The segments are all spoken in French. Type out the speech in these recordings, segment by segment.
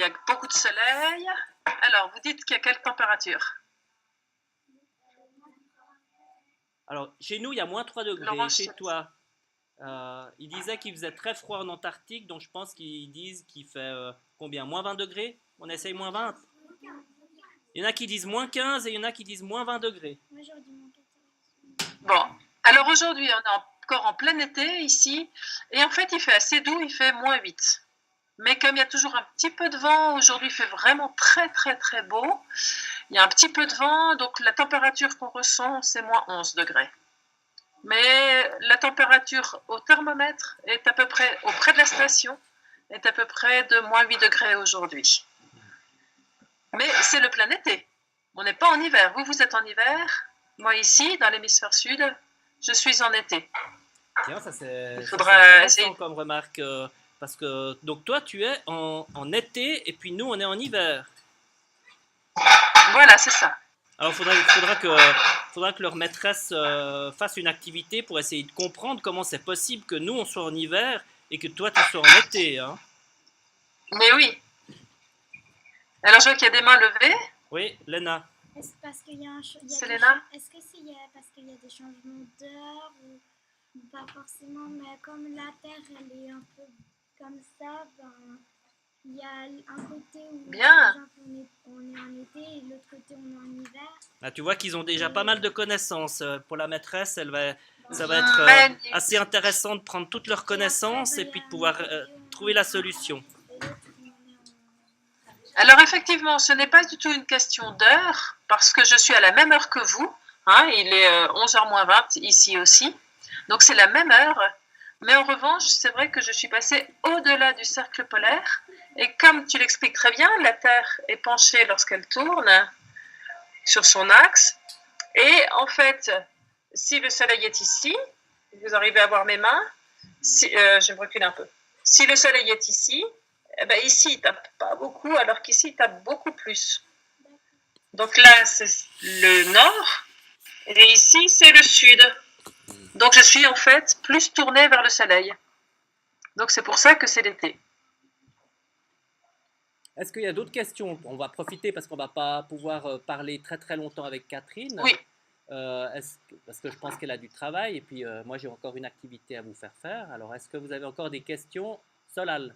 y a beaucoup de soleil. Alors, vous dites qu'il y a quelle température? Alors, chez nous, il y a moins 3 degrés. Laurent, Chez toi, il disait qu'il faisait très froid en Antarctique, donc je pense qu'ils disent qu'il fait combien? Moins 20 degrés? On essaye moins 20? Il y en a qui disent moins 15 et il y en a qui disent moins 20 degrés. Moi, j'aurais dit moins 14. Bon, alors aujourd'hui, on est encore en plein été ici, et en fait, il fait assez doux, il fait moins 8. Mais comme il y a toujours un petit peu de vent, aujourd'hui il fait vraiment très très très beau. Il y a un petit peu de vent, donc la température qu'on ressent, c'est moins 11 degrés. Mais la température au thermomètre est à peu près, auprès de la station, est à peu près de moins 8 degrés aujourd'hui. Mais c'est le plein été. On n'est pas en hiver. Vous, vous êtes en hiver. Moi, ici, dans l'hémisphère sud, je suis en été. Tiens, ça c'est faudra intéressant comme remarque, parce que donc toi tu es en été et puis nous on est en hiver. Voilà, c'est ça. Alors faudra que leur maîtresse fasse une activité pour essayer de comprendre comment c'est possible que nous on soit en hiver et que toi tu sois en été. Hein. Mais oui. Alors, je vois qu'il y a des mains levées. Oui, Lena. Est-ce parce qu'il y a C'est Léna? Est-ce que c'est parce qu'il y a des changements d'heure ou pas forcément, mais comme la Terre elle est un peu comme ça, ben il y a un côté où Bien. par exemple, on est en été et l'autre côté on est en hiver. Là, tu vois qu'ils ont déjà pas mal de connaissances. Pour la maîtresse, ça va être Magnifique. assez intéressant de prendre toutes leurs connaissances et puis de pouvoir trouver la solution. Alors, effectivement, ce n'est pas du tout une question d'heure, parce que je suis à la même heure que vous. Hein, il est 11h moins 20 ici aussi. Donc, c'est la même heure. Mais en revanche, c'est vrai que je suis passée au-delà du cercle polaire. Et comme tu l'expliques très bien, la Terre est penchée lorsqu'elle tourne sur son axe. Et en fait, si le Soleil est ici, vous arrivez à voir mes mains, je me recule un peu. Si le Soleil est ici, eh ben ici, il ne tape pas beaucoup, alors qu'ici, il tape beaucoup plus. Donc là, c'est le nord, et ici, c'est le sud. Donc je suis en fait plus tournée vers le soleil. Donc c'est pour ça que c'est l'été. Est-ce qu'il y a d'autres questions? On va profiter parce qu'on va pas pouvoir parler très très longtemps avec Catherine. Oui. Parce que je pense qu'elle a du travail et puis moi j'ai encore une activité à vous faire faire. Alors est-ce que vous avez encore des questions? Solal.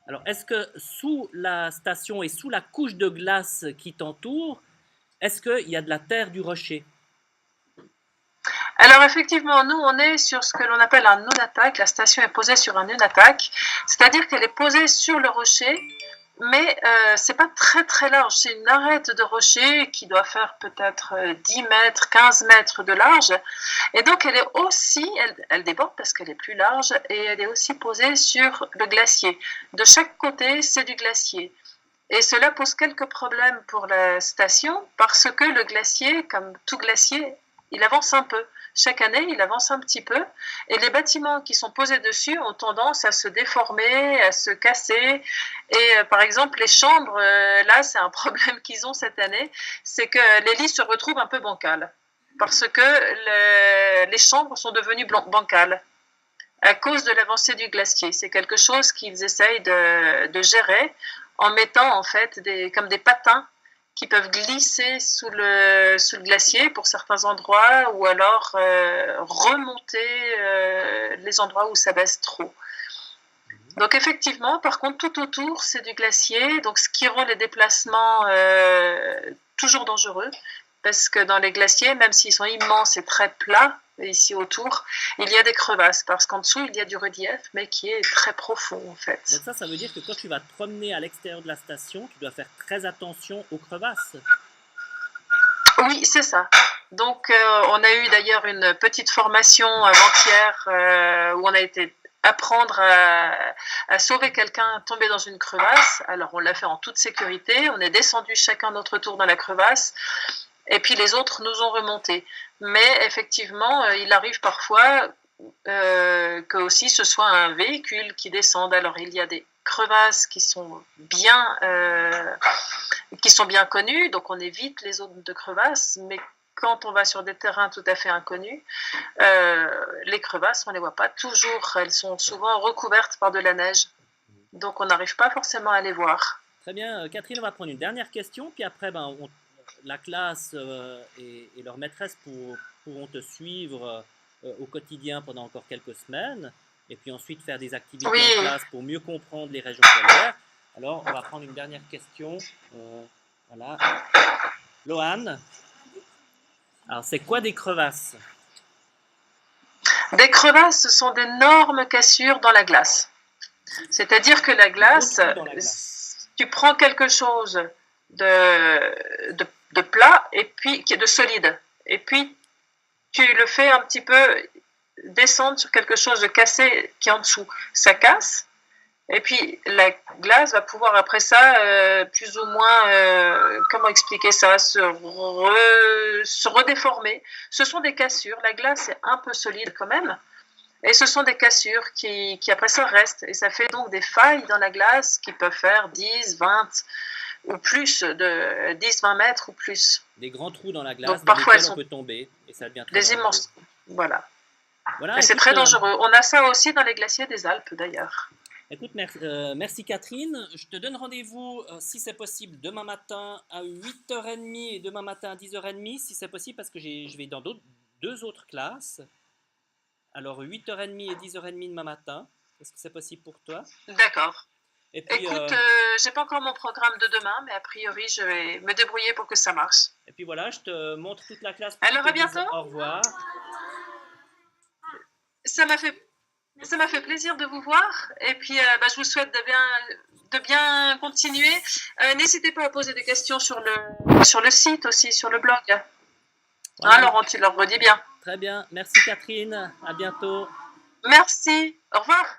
Alors est-ce que sous la station et sous la couche de glace qui t'entoure, est-ce qu'il y a de la terre du rocher? Alors effectivement, nous on est sur ce que l'on appelle un nunatak. La station est posée sur un nunatak, c'est-à-dire qu'elle est posée sur le rocher, mais c'est pas très très large. C'est une arête de rocher qui doit faire peut-être 10 mètres, 15 mètres de large, et donc elle est aussi, elle déborde parce qu'elle est plus large, et elle est aussi posée sur le glacier. De chaque côté, c'est du glacier. Et cela pose quelques problèmes pour la station parce que le glacier, comme tout glacier, il avance un peu. Chaque année, il avance un petit peu et les bâtiments qui sont posés dessus ont tendance à se déformer, à se casser. Et par exemple, les chambres, là, c'est un problème qu'ils ont cette année, c'est que les lits se retrouvent un peu bancales parce que les chambres sont devenues bancales à cause de l'avancée du glacier. C'est quelque chose qu'ils essayent de gérer en mettant en fait comme des patins qui peuvent glisser sous le glacier pour certains endroits ou alors remonter les endroits où ça baisse trop. Donc effectivement, par contre, tout autour, c'est du glacier, donc ce qui rend les déplacements toujours dangereux, parce que dans les glaciers, même s'ils sont immenses et très plats, ici autour, il y a des crevasses, parce qu'en dessous, il y a du relief, mais qui est très profond en fait. Donc ça veut dire que quand tu vas te promener à l'extérieur de la station, tu dois faire très attention aux crevasses. Oui, c'est ça. Donc on a eu d'ailleurs une petite formation avant-hier où on a été apprendre à sauver quelqu'un tombé dans une crevasse. Alors on l'a fait en toute sécurité, on est descendu chacun notre tour dans la crevasse, et puis les autres nous ont remontés. Mais effectivement, il arrive parfois que aussi ce soit un véhicule qui descende. Alors il y a des crevasses qui sont bien connues, donc on évite les zones de crevasses, mais quand on va sur des terrains tout à fait inconnus, les crevasses, on ne les voit pas toujours. Elles sont souvent recouvertes par de la neige. Donc, on n'arrive pas forcément à les voir. Très bien. Catherine, on va prendre une dernière question, puis après, la classe et leur maîtresse pourront te suivre au quotidien pendant encore quelques semaines, et puis ensuite faire des activités en classe pour mieux comprendre les régions polaires. Alors, on va prendre une dernière question. Voilà. Lohan, alors c'est quoi des crevasses? Des crevasses, ce sont d'énormes cassures dans la glace. C'est-à-dire que la glace, tu prends quelque chose de plat et puis qui est de solide, et puis tu le fais un petit peu descendre sur quelque chose de cassé qui est en dessous. Ça casse, et puis la glace va pouvoir après ça, plus ou moins, comment expliquer ça, se redéformer. Ce sont des cassures, la glace est un peu solide quand même, et ce sont des cassures qui après ça restent, et ça fait donc des failles dans la glace qui peuvent faire 10, 20 ou plus, de 10-20 mètres ou plus. Des grands trous dans la glace donc, parfois, dans lesquels on peut tomber, et ça devient très dangereux. Immenses. Voilà. Et c'est très dangereux. On a ça aussi dans les glaciers des Alpes d'ailleurs. Écoute, merci Catherine. Je te donne rendez-vous, si c'est possible, demain matin à 8h30 et demain matin à 10h30, si c'est possible, parce que je vais dans deux autres classes. Alors 8h30 et 10h30 demain matin. Est-ce que c'est possible pour toi? D'accord. Et puis, écoute, j'ai pas encore mon programme de demain, mais a priori, je vais me débrouiller pour que ça marche. Et puis voilà, je te montre toute la classe. Alors, à bientôt. Au revoir. Ça m'a fait plaisir de vous voir. Et puis, je vous souhaite de bien continuer. N'hésitez pas à poser des questions sur le site aussi, sur le blog. Voilà. Hein, Laurent, tu leur redis bien. Très bien. Merci Catherine. À bientôt. Merci. Au revoir.